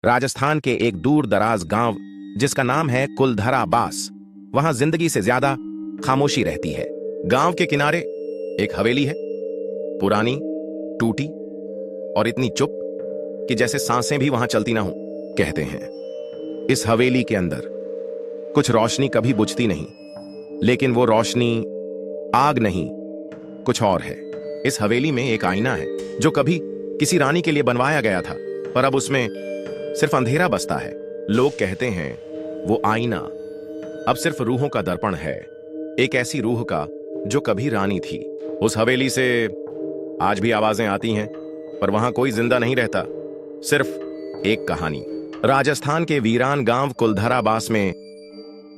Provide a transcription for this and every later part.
राजस्थान के एक दूर दराज गांव जिसका नाम है कुलधरा बास, वहां जिंदगी से ज्यादा खामोशी रहती है। गांव के किनारे एक हवेली है, पुरानी, टूटी और इतनी चुप कि जैसे सांसें भी वहां चलती ना हो। कहते हैं इस हवेली के अंदर कुछ रोशनी कभी बुझती नहीं, लेकिन वो रोशनी आग नहीं, कुछ और है। इस हवेली में एक आईना है जो कभी किसी रानी के लिए बनवाया गया था, पर अब उसमें सिर्फ अंधेरा बसता है। लोग कहते हैं वो आईना अब सिर्फ रूहों का दर्पण है, एक ऐसी रूह का जो कभी रानी थी। उस हवेली से आज भी आवाजें आती हैं, पर वहां कोई जिंदा नहीं रहता, सिर्फ एक कहानी। राजस्थान के वीरान गांव कुलधरा बास में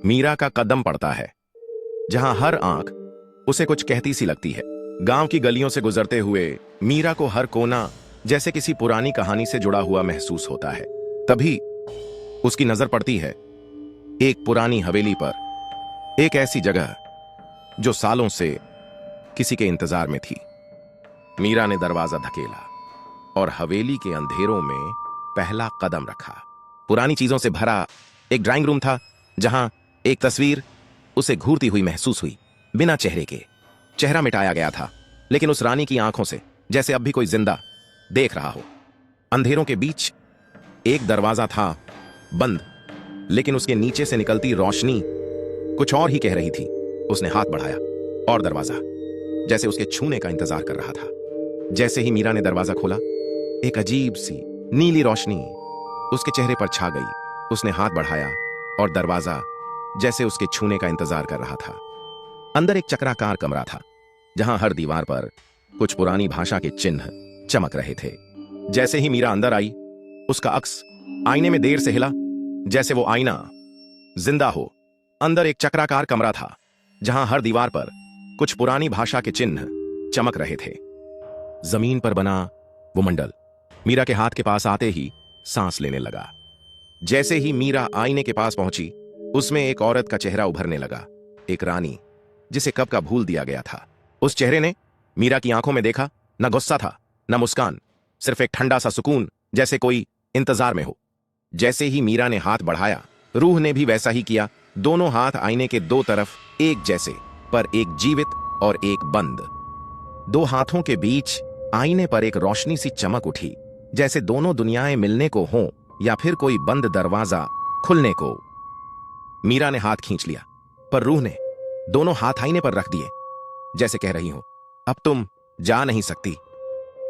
मीरा का कदम पड़ता है, जहां हर आंख उसे कुछ कहती सी लगती है। गांव की गलियों से गुजरते हुए मीरा को हर कोना जैसे किसी पुरानी कहानी से जुड़ा हुआ महसूस होता है। तभी उसकी नजर पड़ती है एक पुरानी हवेली पर, एक ऐसी जगह जो सालों से किसी के इंतजार में थी। मीरा ने दरवाजा धकेला और हवेली के अंधेरों में पहला कदम रखा। पुरानी चीजों से भरा एक ड्राइंग रूम था, जहां एक तस्वीर उसे घूरती हुई महसूस हुई, बिना चेहरे के। चेहरा मिटाया गया था, लेकिन उस रानी की आंखों से जैसे अब भी कोई जिंदा देख रहा हो। अंधेरों के बीच एक दरवाजा था, बंद, लेकिन उसके नीचे से निकलती रोशनी कुछ और ही कह रही थी। उसने हाथ बढ़ाया और दरवाजा जैसे उसके छूने का इंतजार कर रहा था। जैसे ही मीरा ने दरवाजा खोला, एक अजीब सी नीली रोशनी उसके चेहरे पर छा गई। उसने हाथ बढ़ाया और दरवाजा जैसे उसके छूने का इंतजार कर रहा था। अंदर एक चक्राकार कमरा था, जहां हर दीवार पर कुछ पुरानी भाषा के चिन्ह चमक रहे थे। जैसे ही मीरा अंदर आई, उसका अक्स आईने में देर से हिला, जैसे वो आईना जिंदा हो। अंदर एक चक्राकार कमरा था, जहां हर दीवार पर कुछ पुरानी भाषा के चिन्ह चमक रहे थे। जमीन पर बना वो मंडल मीरा के हाथ के पास आते ही सांस लेने लगा। जैसे ही मीरा आईने के पास पहुंची, उसमें एक औरत का चेहरा उभरने लगा, एक रानी जिसे कब का भूल दिया गया था। उस चेहरे ने मीरा की आंखों में देखा, न गुस्सा था न मुस्कान, सिर्फ एक ठंडा सा सुकून, जैसे कोई इंतजार में हो। जैसे ही मीरा ने हाथ बढ़ाया, रूह ने भी वैसा ही किया। दोनों हाथ आईने के दो तरफ एक जैसे, पर एक जीवित और एक बंद। दो हाथों के बीच आईने पर एक रोशनी सी चमक उठी, जैसे दोनों दुनियाएं मिलने को हों या फिर कोई बंद दरवाजा खुलने को। मीरा ने हाथ खींच लिया, पर रूह ने दोनों हाथ आईने पर रख दिए, जैसे कह रही हो, अब तुम जा नहीं सकती।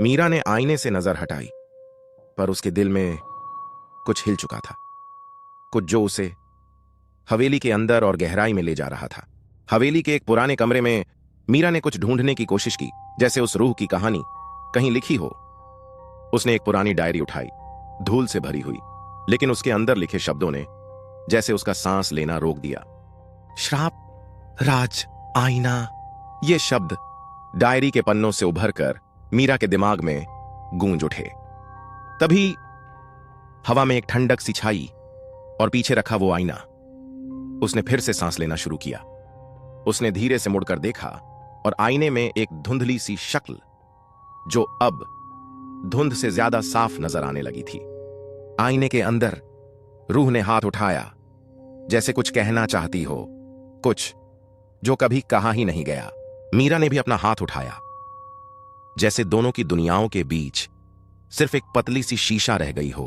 मीरा ने आईने से नजर हटाई, पर उसके दिल में कुछ हिल चुका था, कुछ जो उसे हवेली के अंदर और गहराई में ले जा रहा था। हवेली के एक पुराने कमरे में मीरा ने कुछ ढूंढने की कोशिश की, जैसे उस रूह की कहानी कहीं लिखी हो। उसने एक पुरानी डायरी उठाई, धूल से भरी हुई, लेकिन उसके अंदर लिखे शब्दों ने जैसे उसका सांस लेना रोक दिया। श्राप, राज, आईना, ये शब्द डायरी के पन्नों से उभरकर मीरा के दिमाग में गूंज उठे। तभी हवा में एक ठंडक सी छाई और पीछे रखा वो आईना। उसने फिर से सांस लेना शुरू किया। उसने धीरे से मुड़कर देखा और आईने में एक धुंधली सी शक्ल, जो अब धुंध से ज्यादा साफ नजर आने लगी थी। आईने के अंदर रूह ने हाथ उठाया, जैसे कुछ कहना चाहती हो, कुछ जो कभी कहा ही नहीं गया। मीरा ने भी अपना हाथ उठाया, जैसे दोनों की दुनियाओं के बीच सिर्फ एक पतली सी शीशा रह गई हो,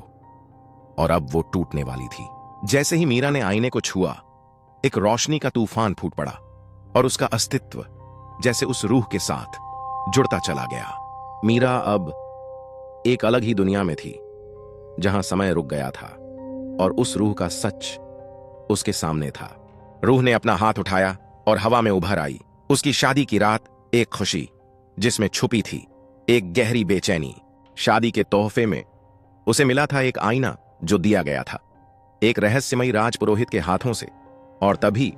और अब वो टूटने वाली थी। जैसे ही मीरा ने आईने को छुआ, एक रोशनी का तूफान फूट पड़ा और उसका अस्तित्व जैसे उस रूह के साथ जुड़ता चला गया। मीरा अब एक अलग ही दुनिया में थी, जहां समय रुक गया था और उस रूह का सच उसके सामने था। रूह ने अपना हाथ उठाया और हवा में उभर आई। उसकी शादी की रात एक खुशी जिसमें छुपी थी एक गहरी बेचैनी। शादी के तोहफे में उसे मिला था एक आईना जो दिया गया था, एक रहस्यमयी राजपुरोहित के हाथों से, और तभी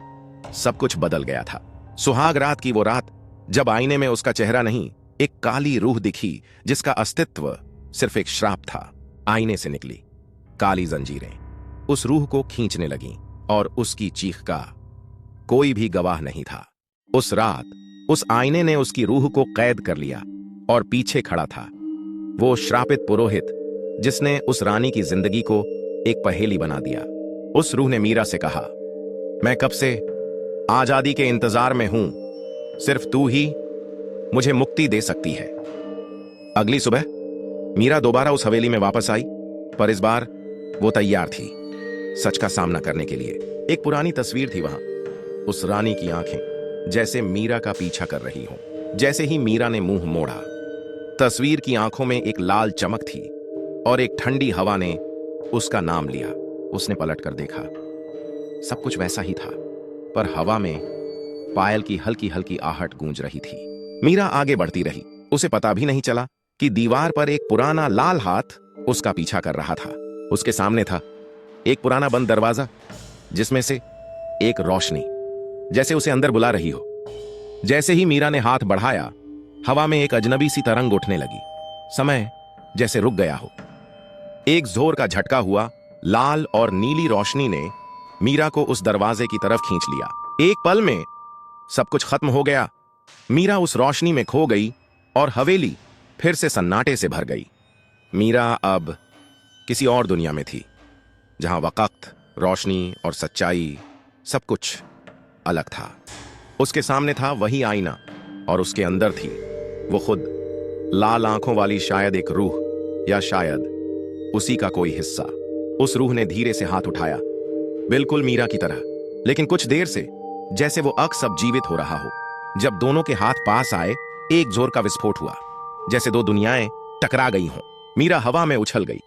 सब कुछ बदल गया था। सुहाग रात की वो रात, जब आईने में उसका चेहरा नहीं, एक काली रूह दिखी जिसका अस्तित्व सिर्फ एक श्राप था। आईने से निकली काली जंजीरें उस रूह को खींचने लगीं, और उसकी चीख का कोई भी गवाह नहीं था। उस रात उस आईने ने उसकी रूह को कैद कर लिया, और पीछे खड़ा था वो श्रापित पुरोहित जिसने उस रानी की जिंदगी को एक पहेली बना दिया। उस रूह ने मीरा से कहा, मैं कब से आजादी के इंतजार में हूं, सिर्फ तू ही मुझे मुक्ति दे सकती है। अगली सुबह मीरा दोबारा उस हवेली में वापस आई, पर इस बार वो तैयार थी सच का सामना करने के लिए। एक पुरानी तस्वीर थी वहां, उस रानी की आंखें जैसे मीरा का पीछा कर रही हों। जैसे ही मीरा ने मुंह मोड़ा, तस्वीर की आंखों में एक लाल चमक थी और एक ठंडी हवा ने उसका नाम लिया। उसने पलट कर देखा, सब कुछ वैसा ही था, पर हवा में पायल की हल्की हल्की आहट गूंज रही थी। मीरा आगे बढ़ती रही। उसे पता भी नहीं चला कि दीवार पर एक पुराना लाल हाथ उसका पीछा कर रहा था। उसके सामने था एक पुराना बंद दरवाजा, जिसमें से एक रोशनी जैसे उसे अंदर बुला रही हो। जैसे ही मीरा ने हाथ बढ़ाया, हवा में एक अजनबी सी तरंग उठने लगी। समय जैसे रुक गया हो। एक जोर का झटका हुआ। लाल और नीली रोशनी ने मीरा को उस दरवाजे की तरफ खींच लिया। एक पल में सब कुछ खत्म हो गया। मीरा उस रोशनी में खो गई और हवेली फिर से सन्नाटे से भर गई। मीरा अब किसी और दुनिया में थी, जहां वक्त, रोशनी और सच्चाई सब कुछ अलग था। उसके सामने था वही आईना और उसके अंदर थी वो खुद, लाल आंखों वाली शायद एक रूह, या शायद उसी का कोई हिस्सा। उस रूह ने धीरे से हाथ उठाया, बिल्कुल मीरा की तरह, लेकिन कुछ देर से जैसे वो अक्स अब जीवित हो रहा हो। जब दोनों के हाथ पास आए, एक जोर का विस्फोट हुआ, जैसे दो दुनियाएं टकरा गई हों। मीरा हवा में उछल गई।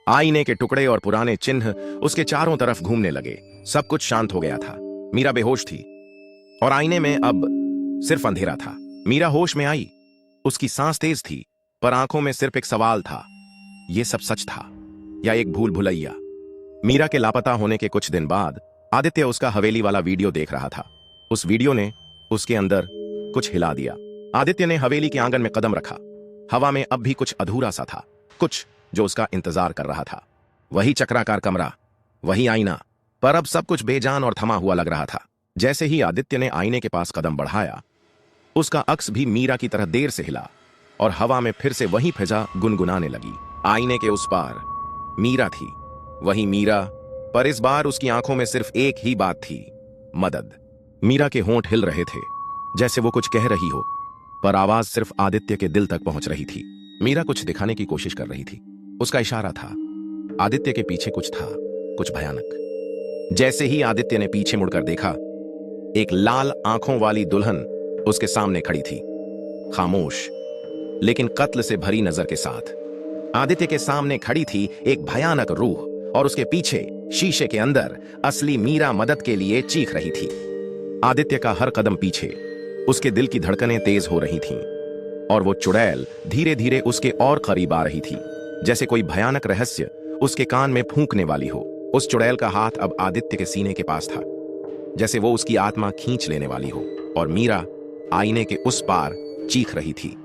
आईने के टुकड़े और पुराने चिन्ह उसके चारों तरफ घूमने लगे। सब कुछ शांत हो गया था। मीरा बेहोश थी और आईने में अब सिर्फ अंधेरा था। मीरा होश में आई। उसकी सांस तेज थी, पर आंखों में सिर्फ एक सवाल था, यह सब सच था या एक भूल भुलैया। मीरा के लापता होने के कुछ दिन बाद आदित्य उसका हवेली वाला वीडियो देख रहा था। उस वीडियो ने उसके अंदर कुछ हिला दिया। आदित्य ने हवेली के आंगन में कदम रखा। हवा में अब भी कुछ अधूरा सा था, कुछ जो उसका इंतजार कर रहा था। वही चक्राकार कमरा, वही आईना, पर अब सब कुछ बेजान और थमा हुआ लग रहा था। जैसे ही आदित्य ने आईने के पास कदम बढ़ाया, उसका अक्स भी मीरा की तरह देर से हिला और हवा में फिर से वही फिजा गुनगुनाने लगी। आईने के उस पार मीरा थी, वही मीरा, पर इस बार उसकी आंखों में सिर्फ एक ही बात थी, मदद। मीरा के होंठ हिल रहे थे, जैसे वो कुछ कह रही हो, पर आवाज सिर्फ आदित्य के दिल तक पहुंच रही थी। मीरा कुछ दिखाने की कोशिश कर रही थी। उसका इशारा था। आदित्य के पीछे कुछ था, कुछ भयानक। जैसे ही आदित्य ने पीछे मुड़कर देखा, एक लाल आंखों वाली दुल्हन उसके सामने खड़ी थी, खामोश लेकिन कत्ल से भरी नजर के साथ। आदित्य के सामने खड़ी थी एक भयानक रूह, और उसके पीछे शीशे के अंदर असली मीरा मदद के लिए चीख रही थी। आदित्य का हर कदम पीछे, उसके दिल की धड़कनें तेज हो रही थीं, और वो चुड़ैल धीरे धीरे उसके और करीब आ रही थी, जैसे कोई भयानक रहस्य उसके कान में फूंकने वाली हो। उस चुड़ैल का हाथ अब आदित्य के सीने के पास था, जैसे वो उसकी आत्मा खींच लेने वाली हो। और मीरा आईने के उस पार चीख रही थी,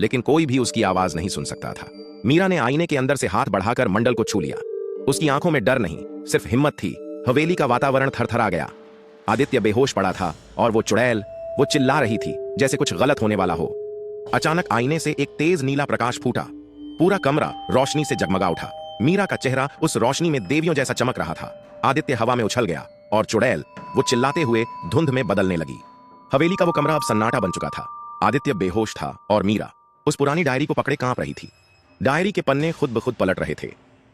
लेकिन कोई भी उसकी आवाज नहीं सुन सकता था। मीरा ने आईने के अंदर से हाथ बढ़ाकर मंडल को छू लिया। उसकी आंखों में डर नहीं, सिर्फ हिम्मत थी। हवेली का वातावरण थरथरा गया। आदित्य बेहोश पड़ा था और वो चुड़ैल, वो चिल्ला रही थी जैसे कुछ गलत होने वाला हो। अचानक आईने से एक तेज नीला प्रकाश फूटा। पूरा कमरा रोशनी से जगमगा उठा। मीरा का चेहरा उस रोशनी में देवियों जैसा चमक रहा था। आदित्य हवा में उछल गया और चुड़ैल, वो चिल्लाते हुए धुंध में बदलने लगी। हवेली का वो कमरा अब सन्नाटा बन चुका था। आदित्य बेहोश था और मीरा उस पुरानी डायरी को पकड़े कांप रही थी। डायरी के पन्ने खुद ब खुद पलट रहे थे,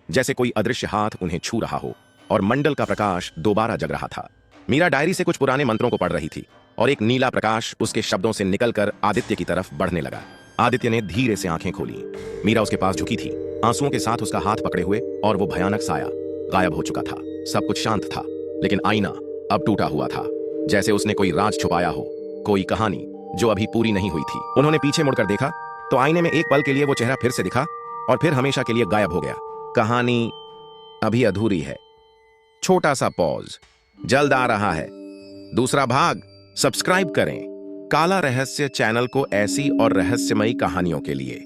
जैसे कोई अदृश्य हाथ उन्हें छू रहा हो, और मंडल का प्रकाश दोबारा जग रहा था। मीरा डायरी से कुछ पुराने मंत्रों को पढ़ रही थी और एक नीला प्रकाश उसके शब्दों से निकलकर आदित्य की तरफ बढ़ने लगा। आदित्य ने धीरे से आंखें खोली। मीरा उसके पास झुकी थी, आंसुओं के साथ उसका हाथ पकड़े हुए, और वो भयानक साया गायब हो चुका था। सब कुछ शांत था, लेकिन आईना अब टूटा हुआ था, जैसे उसने कोई राज छुपाया हो, कोई कहानी जो अभी पूरी नहीं हुई थी। उन्होंने पीछे मुड़कर देखा तो आईने में एक पल के लिए वो चेहरा फिर से दिखा और फिर हमेशा के लिए गायब हो गया। कहानी अभी अधूरी है। छोटा सा पॉज, जल्द आ रहा है दूसरा भाग। सब्सक्राइब करें काला रहस्य चैनल को ऐसी और रहस्यमयी कहानियों के लिए।